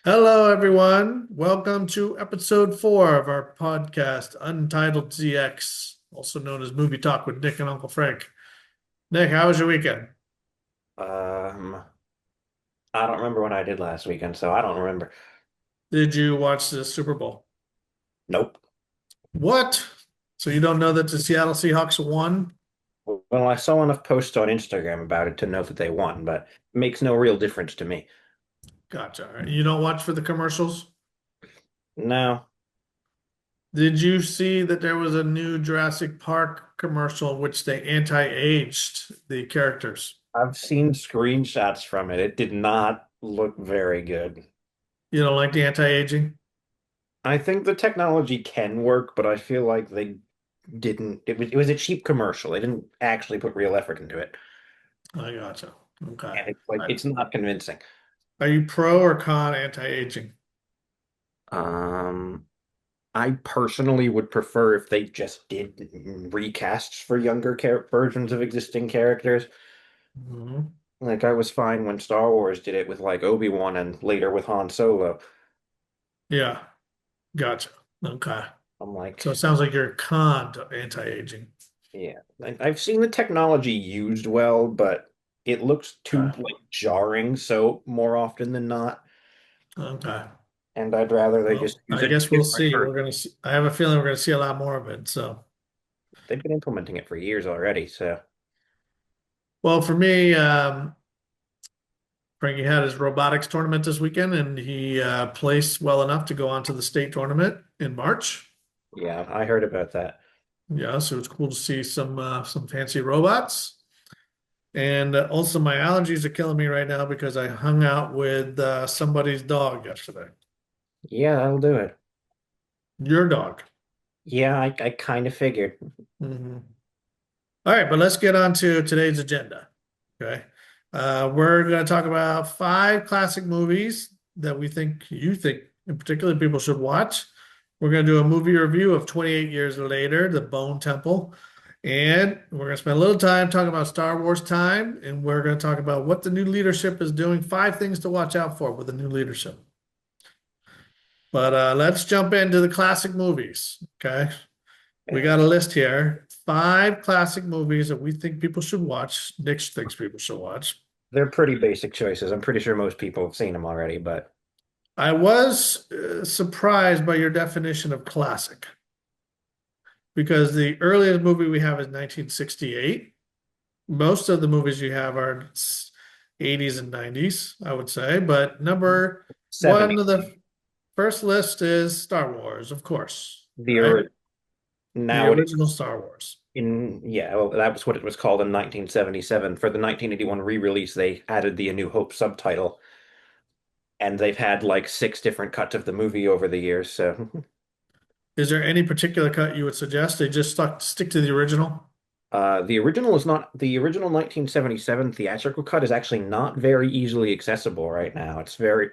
Hello, everyone. Welcome to episode 4 of our podcast, Untitled ZX, also known as Movie Talk with Nick and Uncle Frank. Nick, how was your weekend? Um, I don't remember what I did last weekend, so I don't remember. Did you watch the Super Bowl? Nope. What? So you don't know that the Seattle Seahawks won? Well, I saw enough posts on Instagram about it to know that they won, but it makes no real difference to me. Gotcha. You don't watch for the commercials? No, Did you see that there was a new Jurassic Park commercial which they anti-aged the characters? I've seen screenshots from it. It did not look very good. You don't like the anti-aging? I think the technology can work, but I feel like they didn't. It was a cheap commercial. They didn't actually put real effort into it, I gotcha. Okay. and it's not convincing. Are you pro or con anti-aging? Um, I personally would prefer if they just did recasts for younger versions of existing characters. Mhm. Like I was fine when Star Wars did it with like Obi-Wan and later with Han Solo. Yeah, gotcha. Okay. I'm like, So it sounds like you're a con to anti-aging. yeah, I've seen the technology used well, but it looks too Okay. like jarring so more often than not. Okay. And I'd rather they just Well, use I a guess we'll different see. version. We're gonna see. I have a feeling we're gonna see a lot more of it. So, They've been implementing it for years already, so well, for me, Frankie had his robotics tournament this weekend, and he placed well enough to go on to the state tournament in March. yeah, I heard about that. Yeah, so it's cool to see some fancy robots. And also, my allergies are killing me right now because I hung out with somebody's dog yesterday. Yeah, that'll do it. Your dog. Yeah, I kind of figured. Mhm. All right, but let's get on to today's agenda. Okay. We're going to talk about 5 classic movies that we think you think in particular people should watch. We're going to do a movie review of 28 Years Later, The Bone Temple. And we're going to spend a little time talking about Star Wars time. And we're going to talk about what the new leadership is doing, 5 things to watch out for with the new leadership. But let's jump into the classic movies. Okay. We Yeah. got a list here. 5 classic movies that we think people should watch. Nick thinks people should watch. They're pretty basic choices. I'm pretty sure most people have seen them already, but I was surprised by your definition of classic because the earliest movie we have is 1968. Most of the movies you have are 80s and 90s, I would say. But number 70. one of the first list is Star Wars, of course, The right? ori- The Now it original Star Wars. yeah, well, that was what it was called in 1977. For the 1981 re-release, they added the A New Hope subtitle, and they've had like 6 different cuts of the movie over the years. So, Is there any particular cut you would suggest? They just stick to the original? the original 1977 theatrical cut is actually not very easily accessible right now. It's very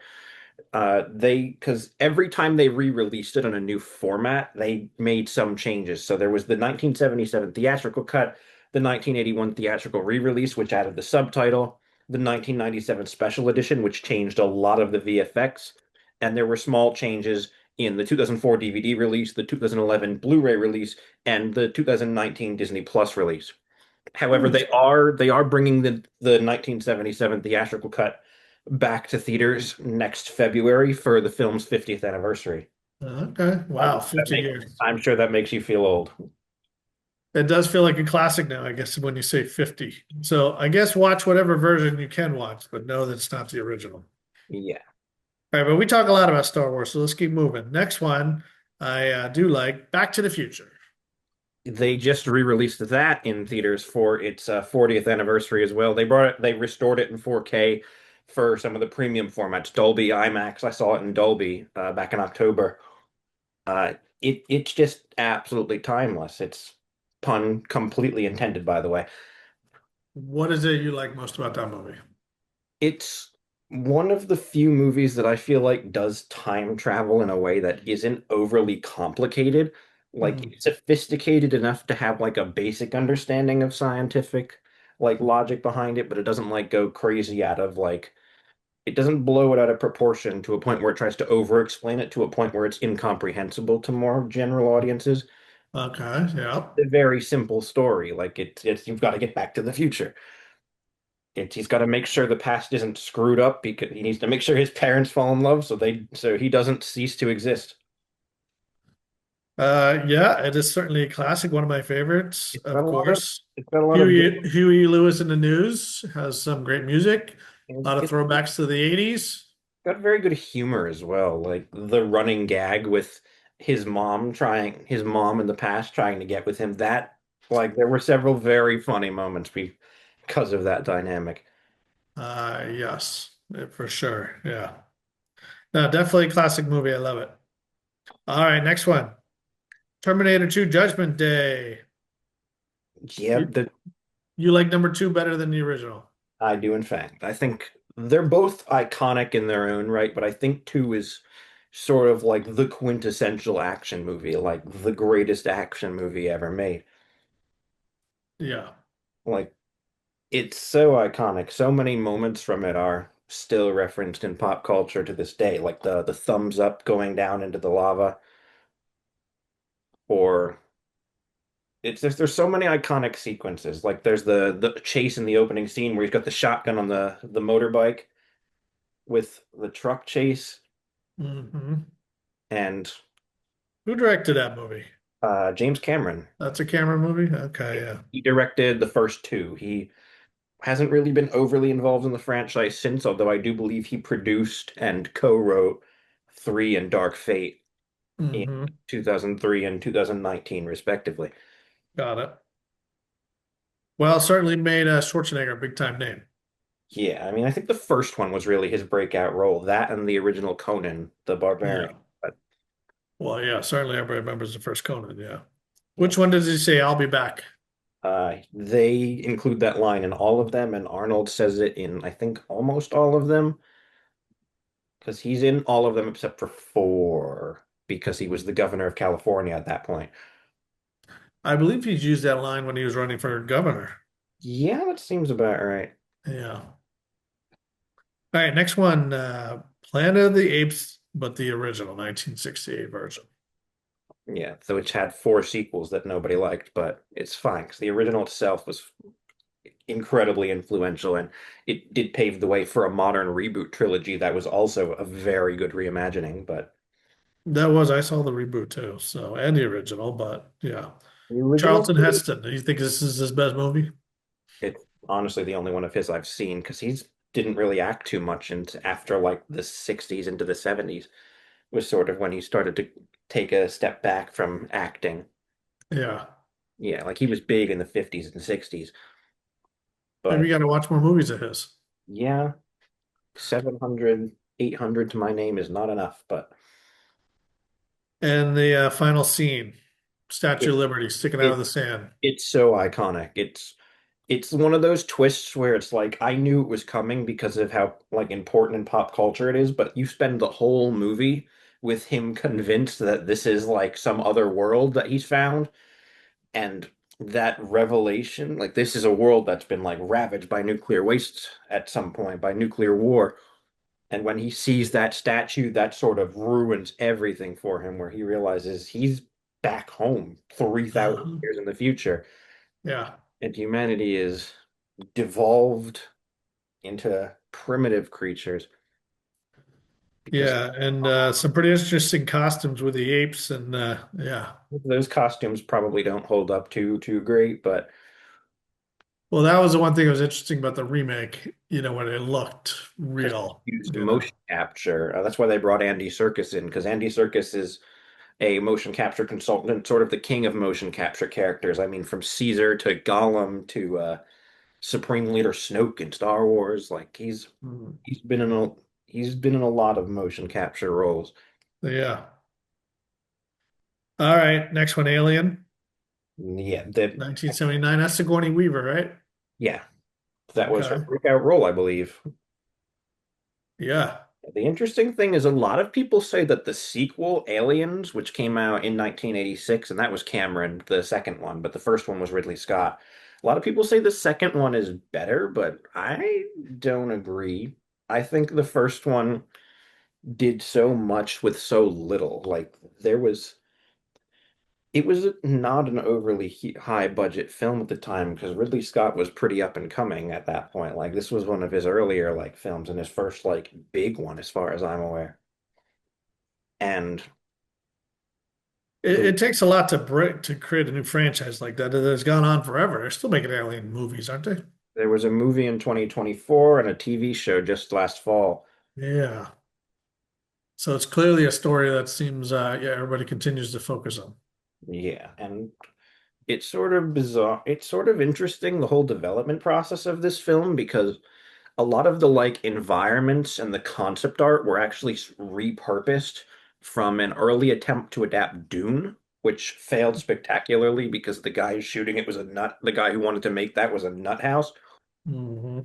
because every time they re-released it on a new format, they made some changes. So there was the 1977 theatrical cut, the 1981 theatrical re-release, which added the subtitle, the 1997 special edition, which changed a lot of the VFX, and there were small changes in the 2004 DVD release, the 2011 Blu-ray release, and the 2019 Disney Plus release. However, Hmm. they are bringing the 1977 theatrical cut back to theaters next February for the film's 50th anniversary. Okay. I'm Wow, sure that 50 makes, years. I'm sure that makes you feel old. It does feel like a classic now, I guess, when you say 50. So I guess watch whatever version you can watch, but know that it's not the original. Yeah. All right, but we talk a lot about Star Wars, so let's keep moving. Next one, I do like Back to the Future. They just re-released that in theaters for its 40th anniversary as well. They restored it in 4K for some of the premium formats, Dolby IMAX. I saw it in Dolby back in October. It's just absolutely timeless. It's pun completely intended, by the way. What is it you like most about that movie? It's one of the few movies that I feel like does time travel in a way that isn't overly complicated. Like Hmm. it's sophisticated enough to have like a basic understanding of scientific like logic behind it, but it doesn't like go crazy out of like it doesn't blow it out of proportion to a point where it tries to over explain it to a point where it's incomprehensible to more general audiences. Okay, yeah. A very simple story. Like it's you've got to get back to the future. He's got to make sure the past isn't screwed up because he needs to make sure his parents fall in love so he doesn't cease to exist. Yeah, it is certainly a classic, one of my favorites, It's got of a lot of course. it's got a lot of good. Huey Lewis in the News has some great music, a lot of It's throwbacks to the 80s. got very good humor as well. Like the running gag with his mom in the past trying to get with him. That like there were several very funny moments because of that dynamic. Yes, for sure. Yeah. No, definitely a classic movie. I love it. All right, next one. Terminator 2 Judgment Day. Yeah, You, you like number two better than the original? I do in fact. I think they're both iconic in their own right, but I think two is sort of like the quintessential action movie, like the greatest action movie ever made. Yeah. Like it's so iconic. So many moments from it are still referenced in pop culture to this day, like the thumbs up going down into the lava, or it's just there's so many iconic sequences. Like there's the chase in the opening scene where he's got the shotgun on the motorbike with the truck chase, Hmm. and Who directed that movie? James Cameron. That's a camera movie? Okay, yeah. He directed the first two. He hasn't really been overly involved in the franchise since, although I do believe he produced and co-wrote three and Dark Fate in Hmm. 2003 and 2019, respectively. Got it. Well, certainly made Schwarzenegger a big time name. Yeah, I mean, I think the first one was really his breakout role, that and the original Conan the Barbarian. Yeah. But Well, yeah, certainly everybody remembers the first Conan, yeah. Which one does he say, I'll be back? they include that line in all of them, and Arnold says it in, I think, almost all of them, because he's in all of them except for four, because he was the governor of California at that point. I believe he's used that line when he was running for governor. Yeah, that seems about right. Yeah. All right, next one, Planet of the Apes, but the original 1968 version. Yeah, so which had four sequels that nobody liked, but it's fine because the original itself was incredibly influential and it did pave the way for a modern reboot trilogy that was also a very good reimagining. But I saw the reboot too, so, and the original, but yeah. the original, Charlton Heston, do you think this is his best movie? it's honestly the only one of his I've seen because he's didn't really act too much into after like the 60s into the 70s was sort of when he started to take a step back from acting. Yeah. Yeah, like he was big in the 50s and 60s, Maybe you but got to watch more movies of his. yeah, 700, 800 to my name is not enough, but And the final scene, Statue it of Liberty sticking out of it the sand. it's so iconic. It's one of those twists where it's like I knew it was coming because of how like important in pop culture it is, but you spend the whole movie with him convinced that this is like some other world that he's found, and that revelation, like this is a world that's been like ravaged by nuclear waste at some point, by nuclear war. And when he sees that statue, that sort of ruins everything for him, where he realizes he's back home 3,000 Uh-huh. years in the future, Yeah. and humanity is devolved into primitive creatures because Yeah. And some pretty interesting costumes with the apes. And yeah. those costumes probably don't hold up too great, but Well, that was the one thing that was interesting about the remake, when it looked because real, they used motion capture, that's why they brought Andy Serkis in, because Andy Serkis is a motion capture consultant, sort of the king of motion capture characters. I mean, from Caesar to Gollum to Supreme Leader Snoke in Star Wars. Like Mhm. he's been in a he's been in a lot of motion capture roles. Yeah. All right. Next one, Alien, Yeah, that 1979. That's Sigourney Weaver, right? yeah, that was her Okay. breakout role, I believe. Yeah. The interesting thing is a lot of people say that the sequel, Aliens, which came out in 1986, and that was Cameron, the second one, but the first one was Ridley Scott. A lot of people say the second one is better, but I don't agree. I think the first one did so much with so little. Like there was it was not an overly high budget film at the time because Ridley Scott was pretty up and coming at that point. Like this was one of his earlier like films and his first like big one as far as I'm aware. And the It takes a lot to break to create a new franchise like that has gone on forever. They're still making alien movies, aren't they? there was a movie in 2024 and a TV show just last fall. Yeah. So it's clearly a story that seems, yeah, everybody continues to focus on. Yeah, and it's sort of bizarre. It's sort of interesting the whole development process of this film because a lot of the like environments and the concept art were actually repurposed from an early attempt to adapt Dune, which failed spectacularly because the guy shooting it was a nut. The guy who wanted to make that was a nut house. Hmm.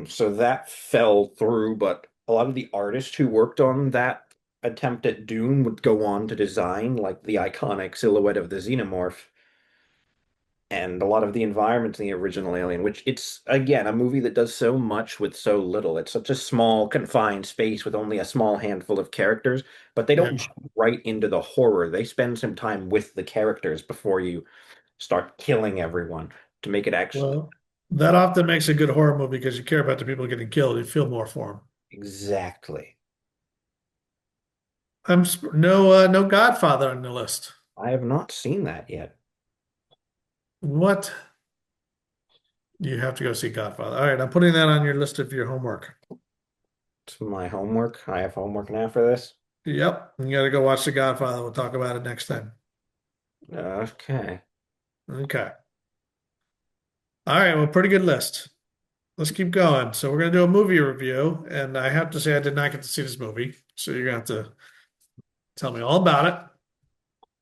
So that fell through, but a lot of the artists who worked on that attempt at Dune would go on to design like the iconic silhouette of the xenomorph and a lot of the environments in the original Alien, which it's again a movie that does so much with so little. It's such a small, confined space with only a small handful of characters, but they don't Yeah. jump right into the horror. They spend some time with the characters before you start killing everyone to make it actually Well, that often makes a good horror movie because you care about the people getting killed. You feel more for them. exactly. No Godfather on the list. I have not seen that yet. What? You have to go see Godfather. All right, I'm putting that on your list of your homework. It's my homework. I have homework now for this. Yep, you got to go watch The Godfather. We'll talk about it next time. Okay. Okay. All right, well, pretty good list. Let's keep going. So we're gonna do a movie review, and I have to say I did not get to see this movie, so you're gonna have to tell me all about it.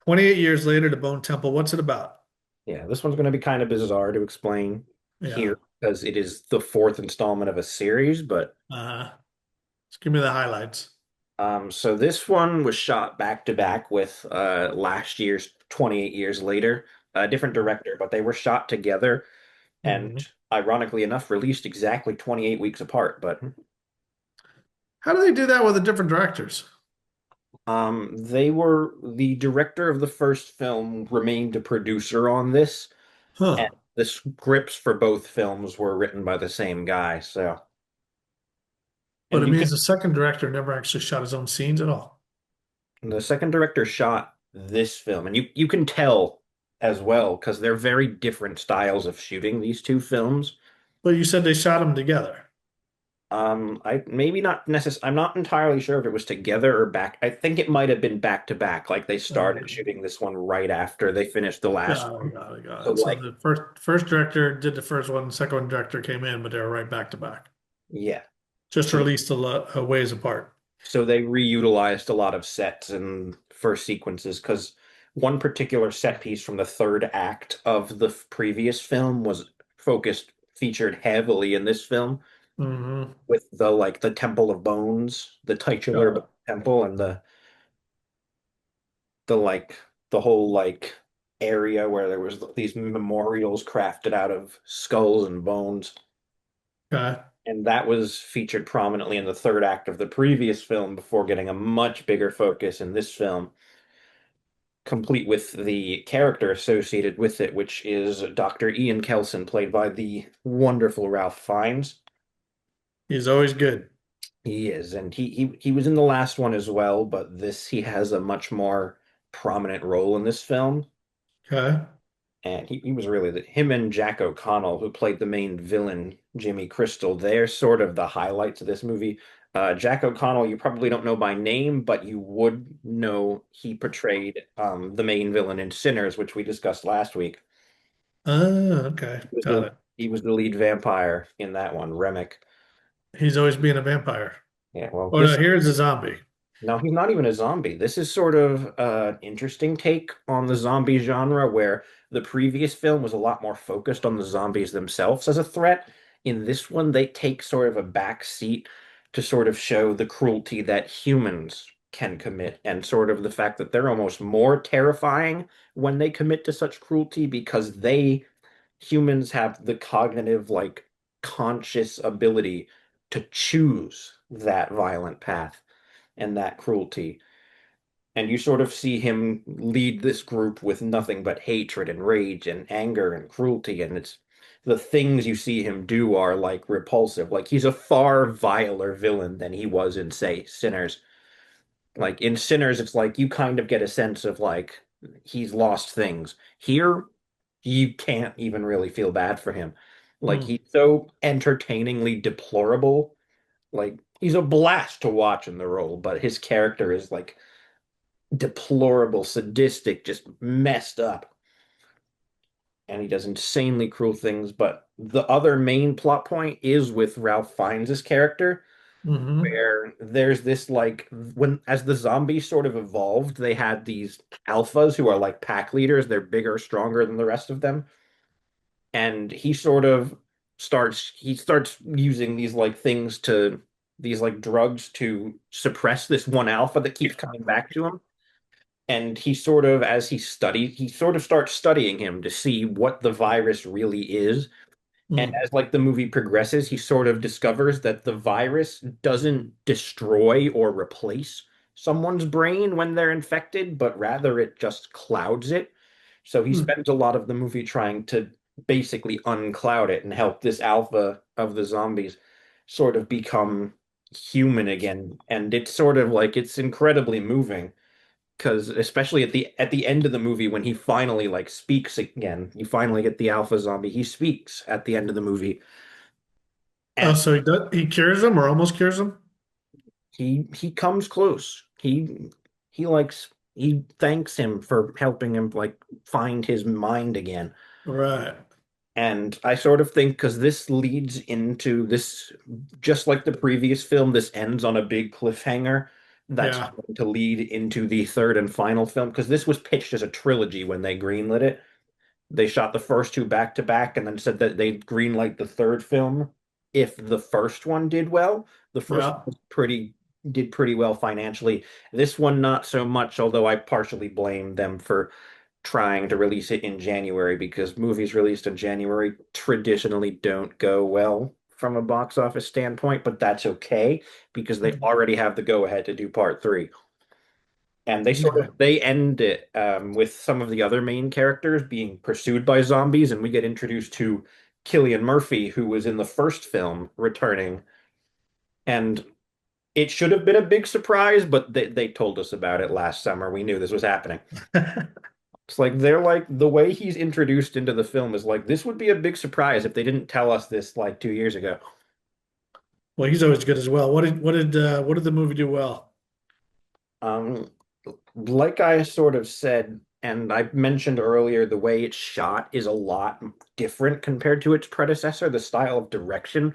28 years later, The Bone Temple. What's it about? Yeah, this one's going to be kind of bizarre to explain Yeah. here because it is the fourth installment of a series, but Just give me the highlights. so this one was shot back to back with last year's 28 years later, a different director, but they were shot together and Mhm. ironically enough released exactly 28 weeks apart. But How do they do that with the different directors? they were the director of the first film remained a producer on this, and Huh. the scripts for both films were written by the same guy. So, But and it you can means the second director never actually shot his own scenes at all. the second director shot this film, and you can tell as well because they're very different styles of shooting these two films. But you said they shot them together. I maybe not necessarily. I'm not entirely sure if it was together or back. I think it might have been back to back. Like they started Okay. shooting this one right after they finished the last Got it, one. got it, got So it. So like, the first director did the first one, the second one director came in, but they were right back to back. yeah. Just So released a ways apart. so they reutilized a lot of sets and first sequences because one particular set piece from the third act of the previous film was featured heavily in this film Hmm. with the like the Temple of Bones, the titular Got it. temple, and the like the whole like area where there was these memorials crafted out of skulls and bones. Okay. And that was featured prominently in the third act of the previous film before getting a much bigger focus in this film, complete with the character associated with it, which is Dr. Ian Kelson, played by the wonderful Ralph Fiennes. He's always good. He is, and he was in the last one as well, but this he has a much more prominent role in this film. Okay. And he was really him and Jack O'Connell, who played the main villain, Jimmy Crystal, they're sort of the highlights of this movie. Jack O'Connell, you probably don't know by name, but you would know he portrayed the main villain in Sinners, which we discussed last week. Okay. He was Got the, it. he was the lead vampire in that one, Remick. He's always being a vampire. Yeah, well, Oh no, this here's a zombie. no, he's not even a zombie. This is sort of an interesting take on the zombie genre, where the previous film was a lot more focused on the zombies themselves as a threat. In this one, they take sort of a back seat to sort of show the cruelty that humans can commit and sort of the fact that they're almost more terrifying when they commit to such cruelty because humans have the cognitive, like, conscious ability to choose that violent path and that cruelty. And you sort of see him lead this group with nothing but hatred and rage and anger and cruelty. And it's the things you see him do are like repulsive. Like he's a far viler villain than he was in, say, Sinners. Like in Sinners, it's like you kind of get a sense of like he's lost things. Here, you can't even really feel bad for him. Like Mm, he's so entertainingly deplorable. Like he's a blast to watch in the role, but his character is like deplorable, sadistic, just messed up. And he does insanely cruel things. But the other main plot point is with Ralph Fiennes' character, hmm where there's this like when as the zombies sort of evolved, they had these alphas who are like pack leaders. They're bigger, stronger than the rest of them. And he starts using these like things to these like drugs to suppress this one alpha that keeps coming back to him. And he sort of as he sort of starts studying him to see what the virus really is. And mm, as like the movie progresses, he sort of discovers that the virus doesn't destroy or replace someone's brain when they're infected, but rather it just clouds it. So he mm, spends a lot of the movie trying to basically uncloud it and help this alpha of the zombies sort of become human again. And it's sort of like it's incredibly moving because especially at the end of the movie when he finally like speaks again, you finally get the alpha zombie. He speaks at the end of the movie, Oh, and so he cures him or almost cures him? he comes close. He thanks him for helping him like find his mind again. Right. And I sort of think because this leads into this, just like the previous film, this ends on a big cliffhanger that's Yeah. going to lead into the third and final film. Because this was pitched as a trilogy when they greenlit it. They shot the first two back to back and then said that they'd greenlight the third film if the first one did well. The first one Yeah. was did pretty well financially. This one not so much, although I partially blame them for trying to release it in January because movies released in January traditionally don't go well from a box office standpoint, but that's okay because they already have the go ahead to do part three. And Okay. they end it with some of the other main characters being pursued by zombies, and we get introduced to Cillian Murphy, who was in the first film, returning. And it should have been a big surprise, but they told us about it last summer. We knew this was happening. It's like they're like the way he's introduced into the film is like this would be a big surprise if they didn't tell us this like 2 years ago. Well, he's always good as well. What did the movie do well? Um, like I sort of said, and I mentioned earlier, the way it's shot is a lot different compared to its predecessor. The style of direction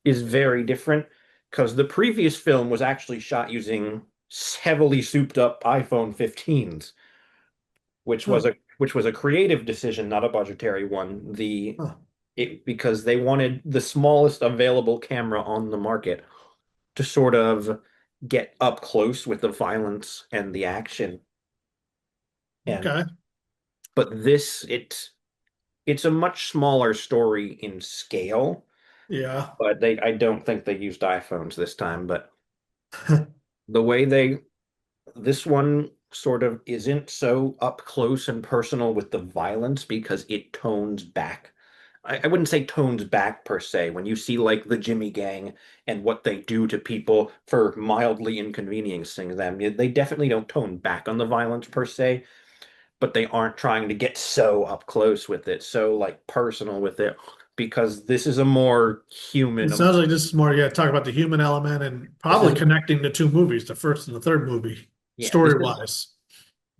is very different because the previous film was actually shot using heavily souped up iPhone 15s, Huh. which was a creative decision, not a budgetary one. Huh. Because they wanted the smallest available camera on the market to sort of get up close with the violence and the action. And Okay. but it's a much smaller story in scale, Yeah. but they I don't think they used iPhones this time, but the way they this one sort of isn't so up close and personal with the violence because it tones back. I wouldn't say tones back per se. When you see like the Jimmy Gang and what they do to people for mildly inconveniencing them, they definitely don't tone back on the violence per se, but they aren't trying to get so up close with it, so like personal with it, because this is a more It human. sounds like this is more, yeah, talk about the human element and This probably is connecting the two movies, the first and the third movie, yeah, this is story-wise.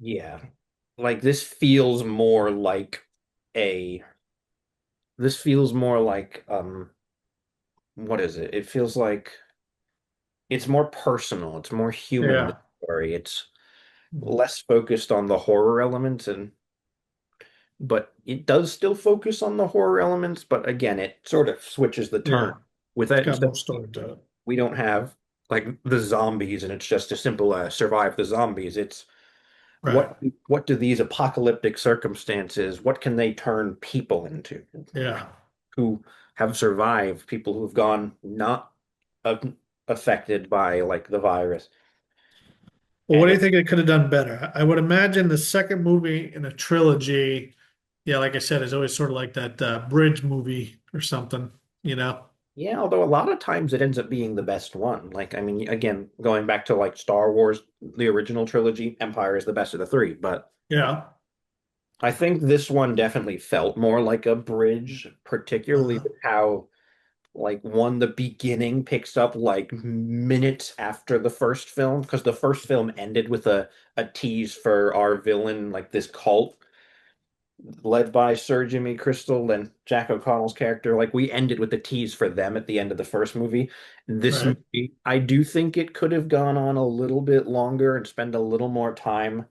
yeah, like this feels more like a this feels more like what is it? It feels like it's more personal. It's more human, the Yeah. story. It's less focused on the horror elements and but it does still focus on the horror elements, but again, it sort of switches the turn Yeah. with It's that got instead more story to it. we don't have like the zombies and it's just a simple survive the zombies. It's Right. what do these apocalyptic circumstances, what can they turn people into Yeah. who have survived, people who've gone not uh, affected by like the virus. Well, what And do it, you think it could have done better? I would imagine the second movie in a trilogy, yeah, like I said, is always sort of like that bridge movie or something, you know? yeah, although a lot of times it ends up being the best one. Like, I mean, again, going back to like Star Wars, the original trilogy, Empire is the best of the three, but Yeah. I think this one definitely felt more like a bridge, particularly Uh, with how like one the beginning picks up like minutes after the first film because the first film ended with a tease for our villain, like this cult led by Sir Jimmy Crystal and Jack O'Connell's character. Like we ended with the tease for them at the end of the first movie. This right. movie, I do think it could have gone on a little bit longer and spend a little more time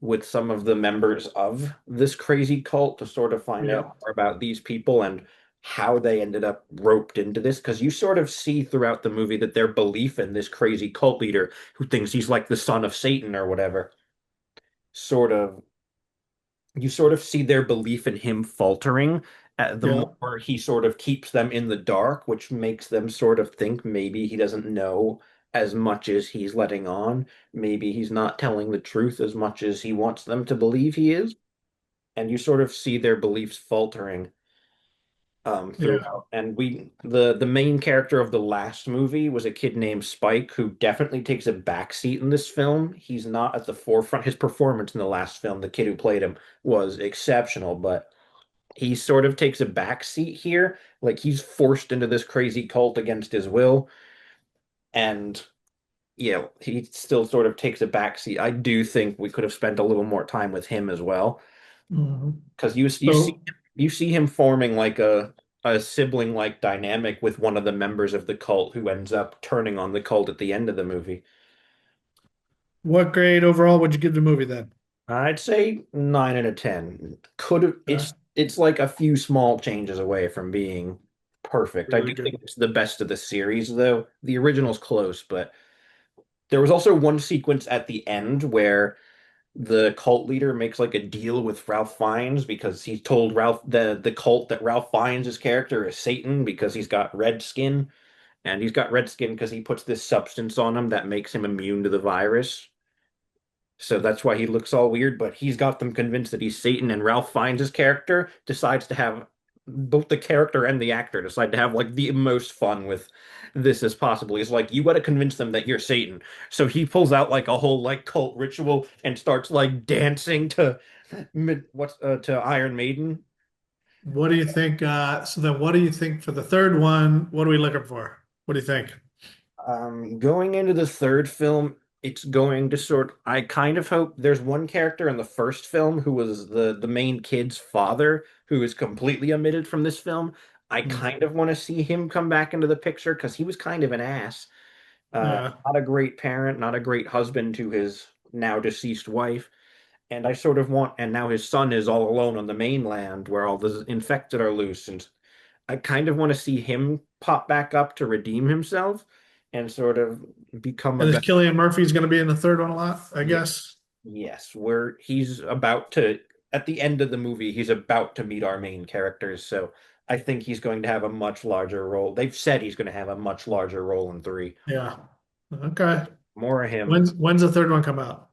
with some of the members of this crazy cult to sort of find out Yeah. more about these people and how they ended up roped into this. Because you sort of see throughout the movie that their belief in this crazy cult leader who thinks he's like the son of Satan or whatever, sort of you sort of see their belief in him faltering the Yeah. more he sort of keeps them in the dark, which makes them sort of think maybe he doesn't know as much as he's letting on. Maybe he's not telling the truth as much as he wants them to believe he is. And you sort of see their beliefs faltering Yeah. throughout. And the main character of the last movie was a kid named Spike, who definitely takes a backseat in this film. He's not at the forefront. His performance in the last film, the kid who played him, was exceptional, but he sort of takes a backseat here. Like he's forced into this crazy cult against his will, and he still sort of takes a backseat. I do think we could have spent a little more time with him as well, Mhm. because So you see him forming like a sibling like dynamic with one of the members of the cult who ends up turning on the cult at the end of the movie. what grade overall would you give the movie then? I'd say 9 out of 10. Could have Yeah. it's like a few small changes away from being perfect. I Really do think good. it's the best of the series, though. The original's close, but there was also one sequence at the end where the cult leader makes like a deal with Ralph Fiennes because he told Ralph the cult that Ralph Fiennes' character is Satan because he's got red skin, and he's got red skin because he puts this substance on him that makes him immune to the virus. So that's why he looks all weird, but he's got them convinced that he's Satan, and Ralph finds his character, decides to have both the character and the actor decide to have like the most fun with this as possible. He's like, you got to convince them that you're Satan. So he pulls out like a whole like cult ritual and starts like dancing to to Iron Maiden. What do you think? So then what do you think for the third one? What are we looking for? What do you think? Going into the third film, it's going to I kind of hope there's one character in the first film who was the main kid's father who is completely omitted from this film. I Hmm. kind of want to see him come back into the picture because he was kind of an ass. Yeah. Not a great parent, not a great husband to his now deceased wife. And I sort of want, and now his son is all alone on the mainland where all the infected are loose. And I kind of want to see him pop back up to redeem himself and sort of become a And is better. Killian Murphy's going to be in the third one a lot, I Yeah, guess? yes, where he's about to, at the end of the movie, he's about to meet our main characters. So I think he's going to have a much larger role. They've said he's going to have a much larger role in three. Yeah. Okay. More of him. When's the third one come out?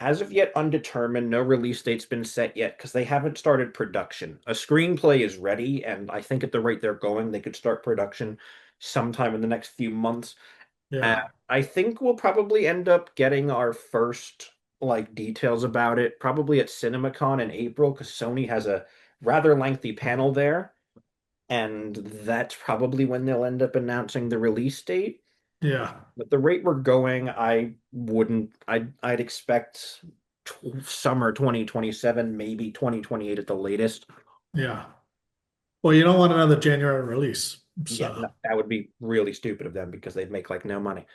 As of yet, undetermined. No release date's been set yet because they haven't started production. A screenplay is ready, and I think at the rate they're going, they could start production sometime in the next few months. Uh, Yeah. I think we'll probably end up getting our first like details about it probably at CinemaCon in April because Sony has a rather lengthy panel there, and that's probably when they'll end up announcing the release date. Yeah. At the rate we're going, I wouldn't. I'd expect summer 2027, maybe 2028 at the latest. Yeah. Well, you don't want another January release. Yeah, So no, that would be really stupid of them because they'd make like no money.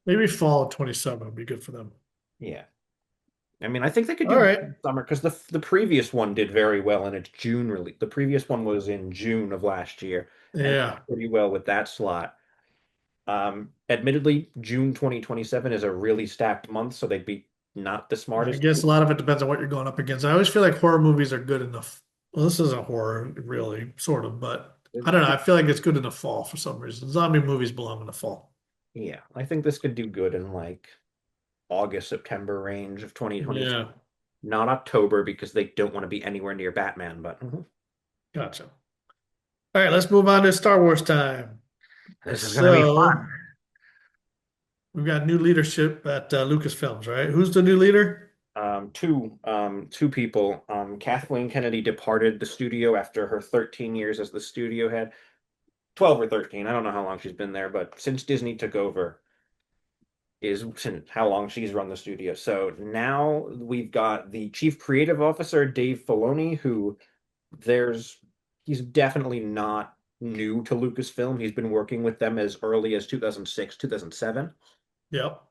maybe fall of 27 would be good for them. Yeah. I mean, I think they could All do right. summer because the previous one did very well in its June release. The previous one was in June of last year and Yeah. did pretty well with that slot. Admittedly, June 2027 is a really stacked month, so they'd be not the I smartest. guess a lot of it depends on what you're going up against. I always feel like horror movies are good enough. Well, this isn't horror, really, sort of, but I don't know. I feel like it's good in the fall for some reason. Zombie movies belong in the fall. Yeah, I think this could do good in like August, September range of 2022. Yeah, Not October because they don't want to be anywhere near Batman, but gotcha. All right, let's move on to Star Wars time. this is going to be So fun. we've got new leadership at Lucasfilms, right? Who's the new leader? Two people. Kathleen Kennedy departed the studio after her 13 years as the studio head. 12 or 13. I don't know how long she's been there, but since Disney took over is since how long she's run the studio. So now we've got the chief creative officer, Dave Filoni, who there's he's definitely not new to Lucasfilm. He's been working with them as early as 2006, 2007. Yep.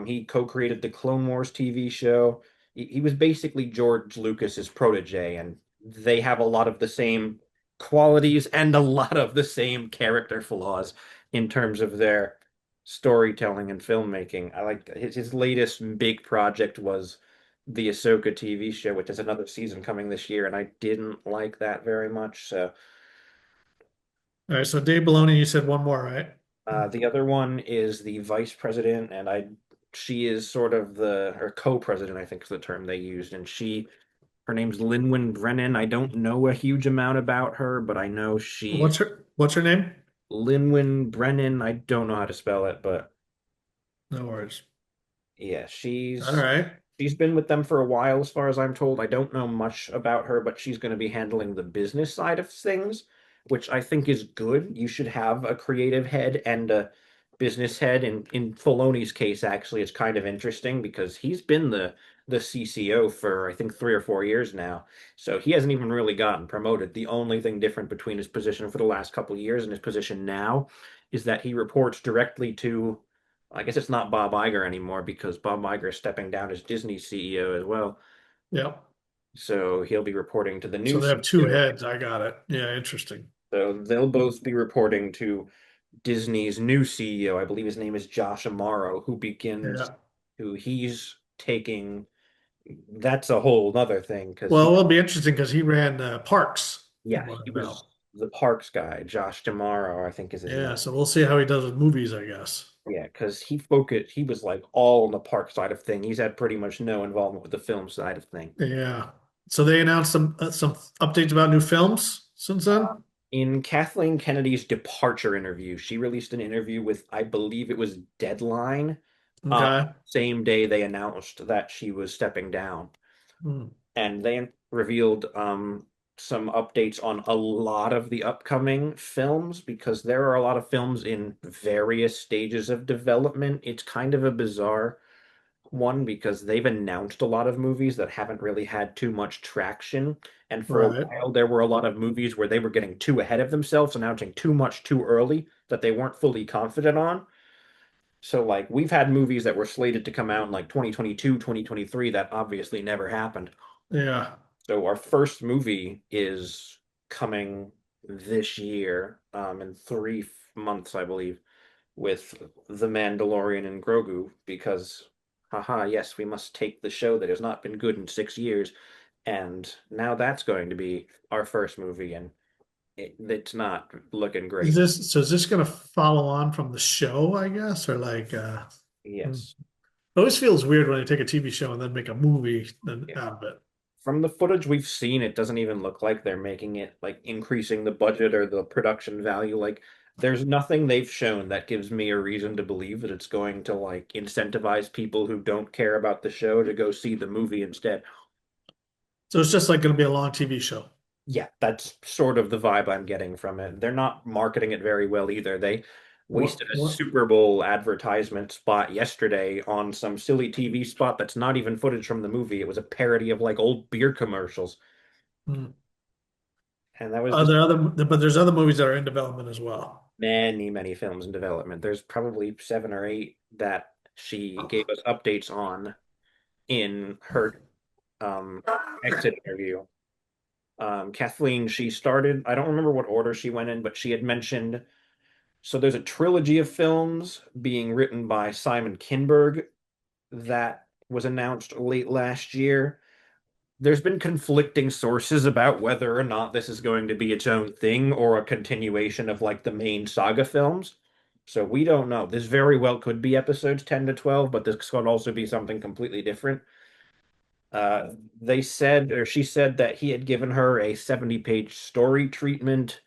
He co-created the Clone Wars TV show. He was basically George Lucas's protege, and they have a lot of the same qualities and a lot of the same character flaws in terms of their storytelling and filmmaking. I like his latest big project was the Ahsoka TV show, which is another season coming this year, and I didn't like that very much. So All right, so Dave Filoni, you said one more, right? the other one is the vice president, and she is sort of the or co-president, I think is the term they used, and her name's Linwin Brennan. I don't know a huge amount about her, but I know What's her name? Linwin Brennan. I don't know how to spell it, but No worries. yeah, All right. she's been with them for a while, as far as I'm told. I don't know much about her, but she's going to be handling the business side of things, which I think is good. You should have a creative head and a business head. In Filoni's case, actually, it's kind of interesting because he's been the CCO for I think 3 or 4 years now. So he hasn't even really gotten promoted. The only thing different between his position for the last couple of years and his position now is that he reports directly to I guess it's not Bob Iger anymore because Bob Iger is stepping down as Disney CEO as well. Yep. So he'll be reporting to the So new they have two CEO. heads. I got it. Yeah, interesting. So they'll both be reporting to Disney's new CEO. I believe his name is Josh Amaro, Yeah. who he's taking. That's a whole other thing because Well, it'll be interesting because he ran Parks, from yeah, what he I know. was the parks guy. Josh Amaro, I think is his name. Yeah, so we'll see how he does with movies, I guess. Yeah, because he was like all on the park side of thing. He's had pretty much no involvement with the film side of thing. Yeah. So they announced some updates about new films since then. In Kathleen Kennedy's departure interview, she released an interview with, I believe it was Deadline, Okay. same day they announced that she was stepping down. Hmm. And they revealed some updates on a lot of the upcoming films because there are a lot of films in various stages of development. It's kind of a bizarre one because they've announced a lot of movies that haven't really had too much traction. And for a Right. while, there were a lot of movies where they were getting too ahead of themselves, announcing too much too early that they weren't fully confident on. So, like, we've had movies that were slated to come out in like 2022, 2023 that obviously never happened. Yeah. So, our first movie is coming this year, in 3 months, I believe, with The Mandalorian and Grogu because, haha, yes, we must take the show that has not been good in 6 years, and now that's going to be our first movie, and it's not looking great. Is this gonna follow on from the show, I guess, or like hmm. Yes. It always feels weird when they take a TV show and then make a movie Yeah. out of it. From the footage we've seen, it doesn't even look like they're making it like increasing the budget or the production value. Like, there's nothing they've shown that gives me a reason to believe that it's going to like incentivize people who don't care about the show to go see the movie instead. So it's just like gonna be a long TV show. Yeah, that's sort of the vibe I'm getting from it. They're not marketing it very well either. They wasted a What? Super Bowl advertisement spot yesterday on some silly TV spot that's not even footage from the movie. It was a parody of like old beer commercials. Hmm. And that was Are just there but there's other movies that are in development as well. many, many films in development. There's probably 7 or 8 that she gave us updates on in her um, exit interview. Kathleen, she started, I don't remember what order she went in, but she had mentioned so there's a trilogy of films being written by Simon Kinberg that was announced late last year. there's been conflicting sources about whether or not this is going to be its own thing or a continuation of like the main saga films. So we don't know. This very well could be episodes 10 to 12, but this could also be something completely different. They said, or she said, that he had given her a 70-page story treatment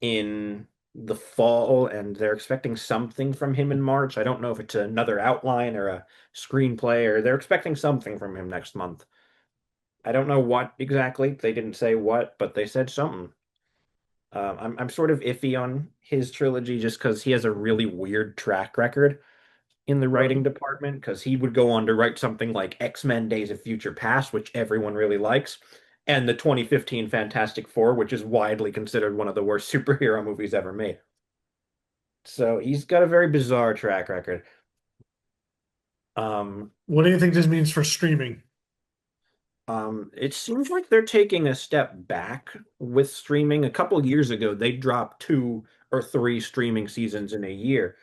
in the fall, and they're expecting something from him in March. I don't know if it's another outline or a screenplay, or they're expecting something from him next month. I don't know what exactly. They didn't say what, but they said something. I'm sort of iffy on his trilogy just because he has a really weird track record in the writing Right. department. Because he would go on to write something like X-Men: Days of Future Past, which everyone really likes, and the 2015 Fantastic Four, which is widely considered one of the worst superhero movies ever made. So he's got a very bizarre track record. Um, What do you think this means for streaming? it seems like they're taking a step back with streaming. A couple years ago, they dropped 2 or 3 streaming seasons in a year.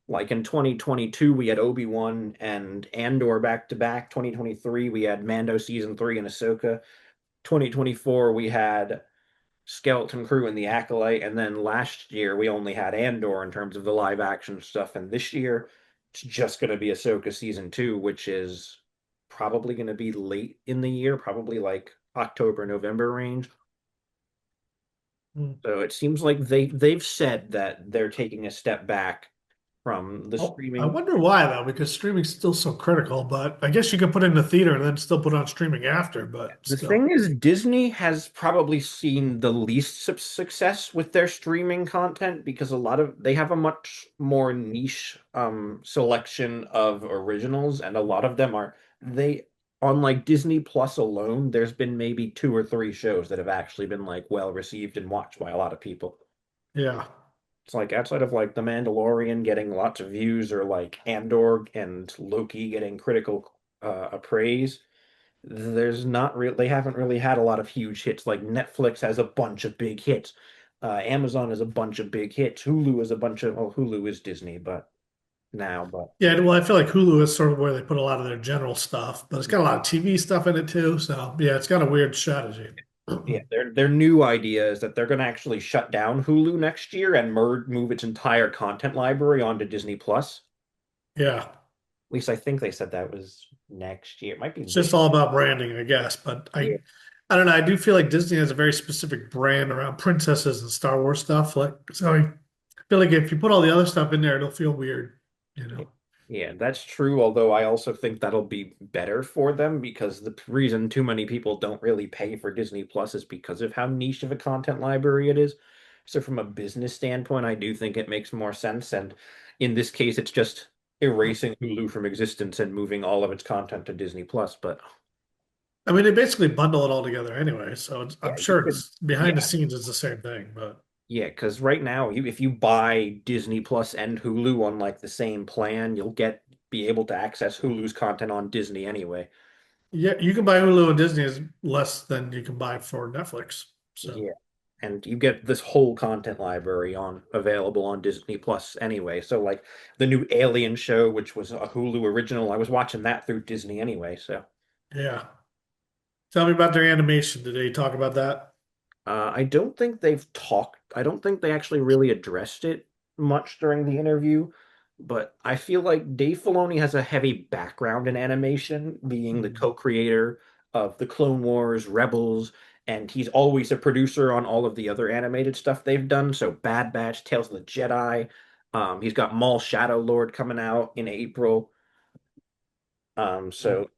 Like in 2022, we had Obi-Wan and Andor back to back. 2023, we had Mando season 3 and Ahsoka. 2024, we had Skeleton Crew and the Acolyte, and then last year we only had Andor in terms of the live action stuff, and this year it's just going to be Ahsoka season 2, which is probably going to be late in the year, probably like October, November range. Hmm. So it seems like they've said that they're taking a step back from the Oh, I streaming. wonder why though, because streaming's still so critical, but I guess you can put it in the theater and then still put on streaming after, but The still. thing is, Disney has probably seen the least success with their streaming content because a lot of they have a much more niche selection of originals, and a lot of them are they on like Disney Plus alone, there's been maybe 2 or 3 shows that have actually been like well received and watched by a lot of people. Yeah. It's like outside of like The Mandalorian getting lots of views or like Andor and Loki getting critical praise, there's not real they haven't really had a lot of huge hits. Like Netflix has a bunch of big hits. Amazon has a bunch of big hits. Hulu is a bunch of well, Hulu is Disney, but now, but Yeah, well, I feel like Hulu is sort of where they put a lot of their general stuff, but it's got a lot of TV stuff in it too. So yeah, it's got a weird strategy. yeah, their new idea is that they're going to actually shut down Hulu next year and move its entire content library onto Disney Plus. Yeah. At least I think they said that was next year. It might be It's this. just all about branding, I guess. But Yeah, I don't know. I do feel like Disney has a very specific brand around princesses and Star Wars stuff. Like, so I feel like if you put all the other stuff in there, it'll feel weird, you yeah, know? yeah, that's true. Although I also think that'll be better for them because the reason too many people don't really pay for Disney Plus is because of how niche of a content library it is. So from a business standpoint, I do think it makes more sense. And in this case, it's just erasing Hulu from existence and moving all of its content to Disney Plus. But I mean, they basically bundle it all together anyway. So yeah, I'm you sure could, it's behind the yeah, scenes, it's the same thing. But yeah, because right now, if you buy Disney Plus and Hulu on like the same plan, you'll be able to access Hulu's content on Disney anyway. yeah, you can buy Hulu and Disney is less than you can buy for Netflix. So Yeah. And you get this whole content library on available on Disney Plus anyway. So like the new Alien show, which was a Hulu original, I was watching that through Disney anyway. So yeah. Tell me about their animation. Did they talk about that? I don't think they've talked. I don't think they actually really addressed it much during the interview. But I feel like Dave Filoni has a heavy background in animation, being the Hmm. co-creator of the Clone Wars, Rebels, and he's always a producer on all of the other animated stuff they've done. So Bad Batch, Tales of the Jedi. He's got Maul Shadow Lord coming out in April. So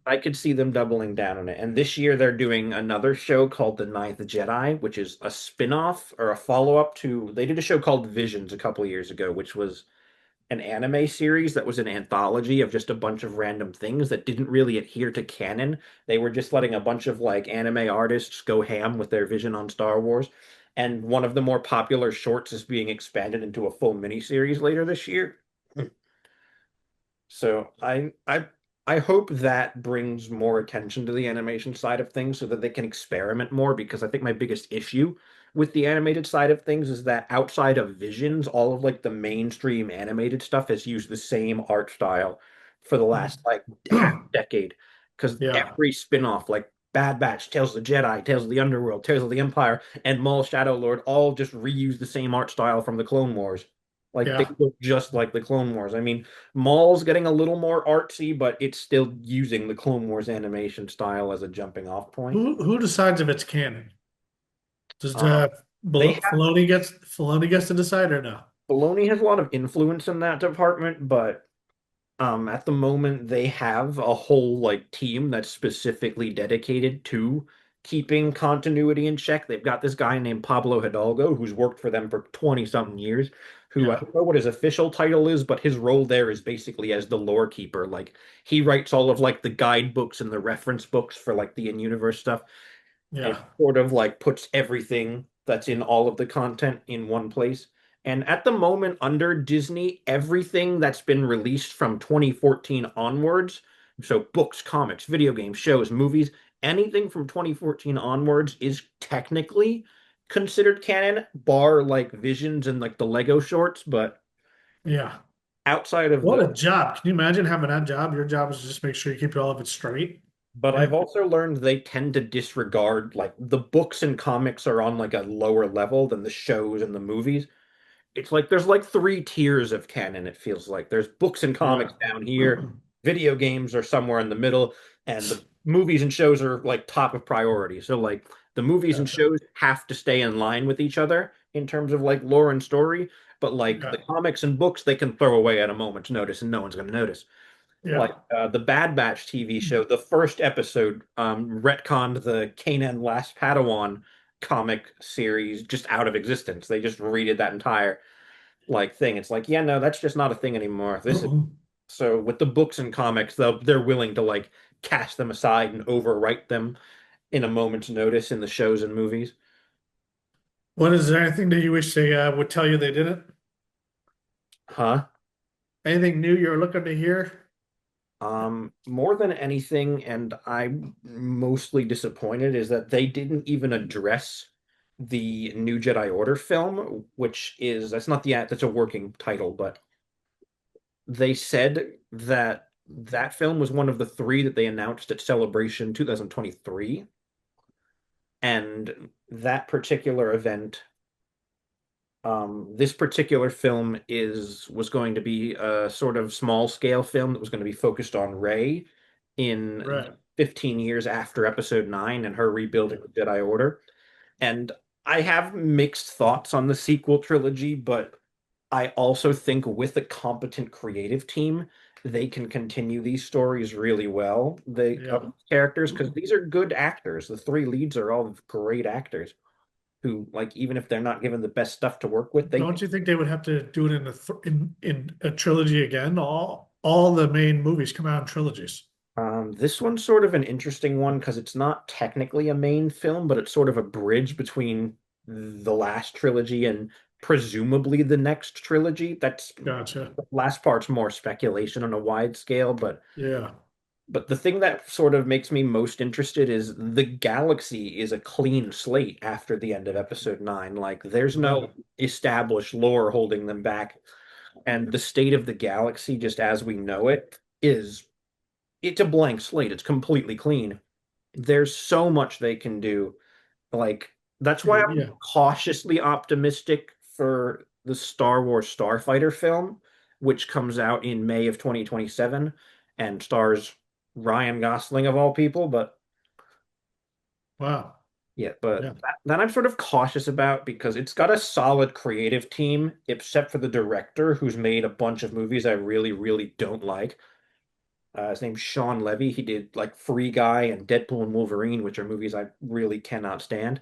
I could see them doubling down on it. And this year they're doing another show called The Ninth Jedi, which is a spin-off or a follow-up to they did a show called Visions a couple years ago, which was an anime series that was an anthology of just a bunch of random things that didn't really adhere to canon. They were just letting a bunch of like anime artists go ham with their vision on Star Wars. And one of the more popular shorts is being expanded into a full miniseries later this year. So I hope that brings more attention to the animation side of things so that they can experiment more because I think my biggest issue with the animated side of things is that outside of Visions, all of like the mainstream animated stuff has used the same art style for the last like half decade. Because Yeah. every spin-off, like Bad Batch, Tales of the Jedi, Tales of the Underworld, Tales of the Empire, and Maul Shadow Lord all just reuse the same art style from the Clone Wars. Like they Yeah. look just like the Clone Wars. I mean, Maul's getting a little more artsy, but it's still using the Clone Wars animation style as a jumping off point. Who decides if it's canon? Does Um, they have Filoni gets to decide or no? Filoni has a lot of influence in that department, but at the moment, they have a whole like team that's specifically dedicated to keeping continuity in check. They've got this guy named Pablo Hidalgo who's worked for them for 20 something years, who I Yeah. don't know what his official title is, but his role there is basically as the lore keeper. Like he writes all of like the guidebooks and the reference books for like the in-universe stuff and Yeah. sort of like puts everything that's in all of the content in one place. And at the moment, under Disney, everything that's been released from 2014 onwards, so books, comics, video games, shows, movies, anything from 2014 onwards is technically considered canon, bar like Visions and like the Lego shorts. But Yeah. outside of What the a job. Can you imagine having that job? Your job is to just make sure you keep all of it straight. But Yeah. I've also learned they tend to disregard like the books and comics are on like a lower level than the shows and the movies. It's like there's like three tiers of canon, it feels like. There's books and Yeah. comics down here, video games are somewhere in the middle, and the movies and shows are like top of priority. So like the movies and Gotcha. shows have to stay in line with each other in terms of like lore and story, but like the Yeah. comics and books they can throw away at a moment's notice and no one's going to notice. Like Yeah. the Bad Batch TV show, the first episode retconned the Kanan Last Padawan comic series just out of existence. They just redid that entire like thing. It's like, yeah, no, that's just not a thing anymore. This is so with the books and comics, they're willing to like cast them aside and overwrite them in a moment's notice in the shows and movies. What is there anything that you wish they would tell you they didn't? Huh? Anything new you're looking to hear? More than anything, and I'm mostly disappointed, is that they didn't even address the New Jedi Order film, which is that's not the that's a working title, but they said that that film was one of the three that they announced at Celebration 2023, and that particular event, this particular film is was going to be a sort of small scale film that was going to be focused on Rey in Right. 15 years after Episode 9 and her rebuilding the Jedi Order. And I have mixed thoughts on the sequel trilogy, but I also think with a competent creative team, they can continue these stories really well. They Yeah. characters because these are good actors. The three leads are all great actors who, like, even if they're not given the best stuff to work with, they Don't you think they would have to do it in in a trilogy again? All the main movies come out in trilogies. this one's sort of an interesting one because it's not technically a main film, but it's sort of a bridge between the last trilogy and presumably the next trilogy. That's Gotcha. the last part's more speculation on a wide scale, Yeah. but the thing that sort of makes me most interested is the galaxy is a clean slate after the end of episode 9. Like there's no Right. established lore holding them back. And the state of the galaxy, just as we know it, is it's a blank slate. It's completely clean. There's so much they can do. Like that's why I'm Yeah. cautiously optimistic for the Star Wars Starfighter film, which comes out in May of 2027 and stars Ryan Gosling of all people. But Wow. yeah, but Yeah. that I'm sort of cautious about because it's got a solid creative team, except for the director who's made a bunch of movies I really, really don't like. His name's Sean Levy. He did like Free Guy and Deadpool and Wolverine, which are movies I really cannot stand.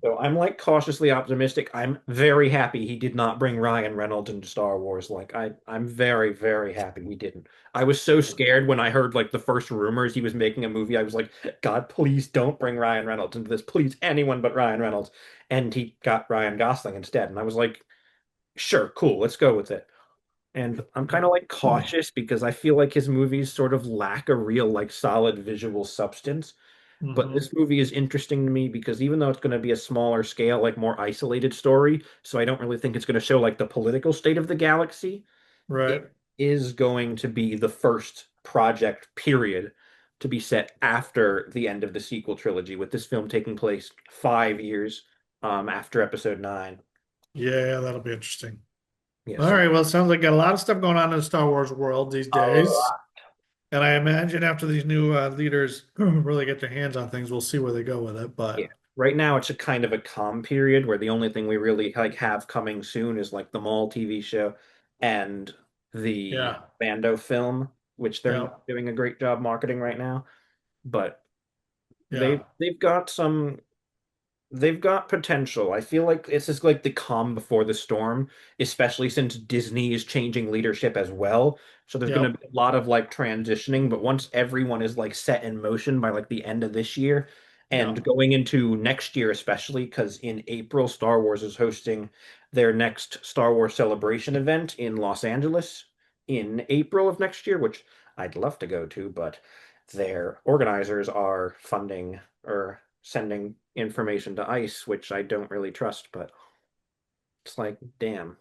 So I'm like cautiously optimistic. I'm very happy he did not bring Ryan Reynolds into Star Wars. Like I'm very, very happy he didn't. I was so scared when I heard like the first rumors he was making a movie. I was like, God, please don't bring Ryan Reynolds into this. Please, anyone but Ryan Reynolds. And he got Ryan Gosling instead. And I was like, sure, cool, let's go with it. And I'm kind of like cautious because I feel like his movies sort of lack a real like solid visual substance. But Hmm. this movie is interesting to me because even though it's going to be a smaller scale, like more isolated story, so I don't really think it's going to show like the political state of the galaxy. Right. It is going to be the first project, period, to be set after the end of the sequel trilogy, with this film taking place 5 years after Episode 9. Yeah, that'll be interesting. Yeah, All so right, well, it sounds like got a lot of stuff going on in the Star Wars world these a days. lot. And I imagine after these new leaders really get their hands on things, we'll see where they go with it. Yeah. But Right now, it's a kind of a calm period where the only thing we really like have coming soon is like the Mall TV show and the yeah, Bando film, which they're yeah, not doing a great job marketing right now. But yeah, they've got some they've got potential. I feel like it's just like the calm before the storm, especially since Disney is changing leadership as well. So there's going yep, to be a lot of like transitioning, but once everyone is like set in motion by like the end of this year yeah, and going into next year, especially because in April, Star Wars is hosting their next Star Wars Celebration event in Los Angeles in April of next year, which I'd love to go to, but their organizers are funding or sending information to ICE, which I don't really trust, but it's like, damn.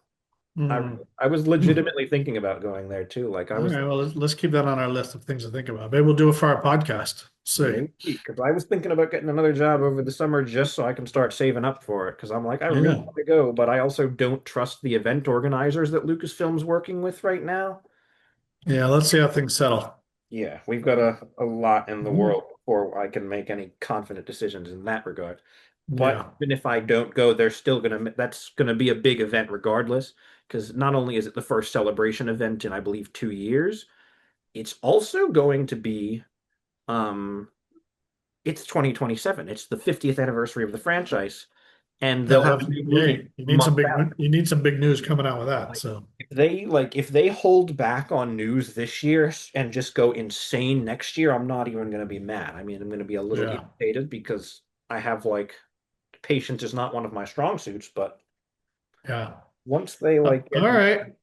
I Hmm. I was Hmm. legitimately thinking about going there too. Like I All was right, well, let's keep that on our list of things to think about. Maybe we'll do it for our podcast. See. maybe because I was thinking about getting another job over the summer just so I can start saving up for it. Because I'm like, I really Yeah. want to go, but I also don't trust the event organizers that Lucasfilm's working with right now. Yeah, let's see how things settle. Yeah, we've got a lot in the Mhm. world before I can make any confident decisions in that regard. But Yeah. even if I don't go, there's still that's gonna be a big event regardless, because not only is it the first celebration event in I believe 2 years, it's also going to be um it's 2027. It's the 50th anniversary of the franchise, and they'll have a new Yeah, movie you need some month big out. you need some big news coming out with that. Like So if they hold back on news this year and just go insane next year, I'm not even gonna be mad. I mean, I'm gonna be a little yeah. irritated because I have like patience is not one of my strong suits, but Yeah. once they like All get right.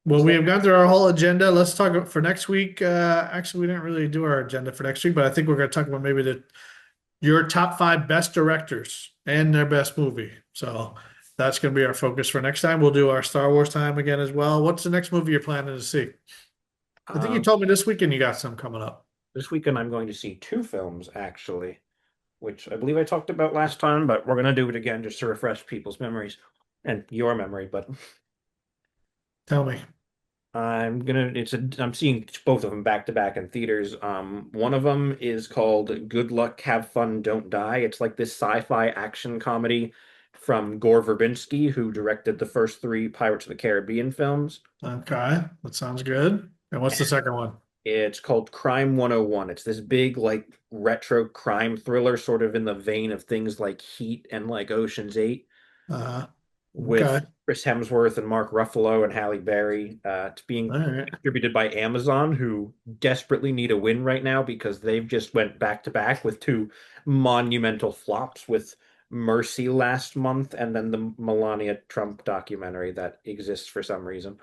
Well, once we they have gone through our whole agenda. Let's talk for next week. Actually, we didn't really do our agenda for next week, but I think we're going to talk about maybe your top five best directors and their best movie. So that's going to be our focus for next time. We'll do our Star Wars time again as well. What's the next movie you're planning to see? I think you um told me this weekend you got some coming up. this weekend I'm going to see two films actually, which I believe I talked about last time, but we're gonna do it again just to refresh people's memories and your memory. But Tell me. I'm seeing both of them back to back in theaters. One of them is called Good Luck, Have Fun, Don't Die. It's like this sci-fi action comedy from Gore Verbinski, who directed the first three Pirates of the Caribbean films. Okay, that sounds good. And what's the second one? It's called Crime 101. It's this big, like, retro crime thriller, sort of in the vein of things like Heat and like Ocean's 8, Uh, okay. with Chris Hemsworth and Mark Ruffalo and Halle Berry. It's All being right. distributed by Amazon, who desperately need a win right now because they've just went back to back with two monumental flops with Mercy last month and then the Melania Trump documentary that exists for some reason.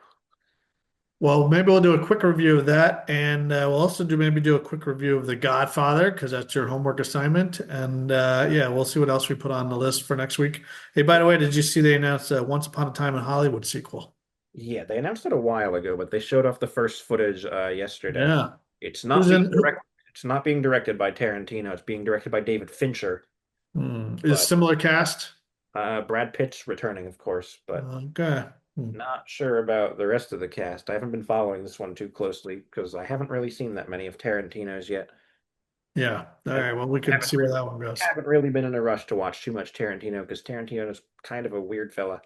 Well, maybe we'll do a quick review of that, and we'll also do a quick review of The Godfather because that's your homework assignment. And yeah, we'll see what else we put on the list for next week. Hey, by the way, did you see they announced Once Upon a Time in Hollywood sequel? Yeah, they announced it a while ago, but they showed off the first footage yesterday. Yeah. It's Who's not being in? it's not being directed by Tarantino. It's being directed by David Fincher, Is but similar cast? Brad Pitt's returning, of course, but Okay. not sure about the rest of the cast. I haven't been following this one too closely because I haven't really seen that many of Tarantino's yet. Yeah. All I right. Well, we can haven't see where really, that one goes. haven't really been in a rush to watch too much Tarantino because Tarantino is kind of a weird fella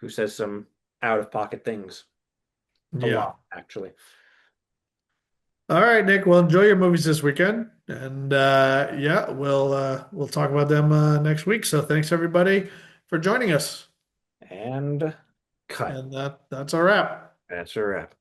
who says some out of pocket things a Yeah. lot, actually. All right, Nick. Well, enjoy your movies this weekend, and yeah, we'll talk about them next week. So thanks everybody for joining us, And cut. and that's our wrap. That's a wrap.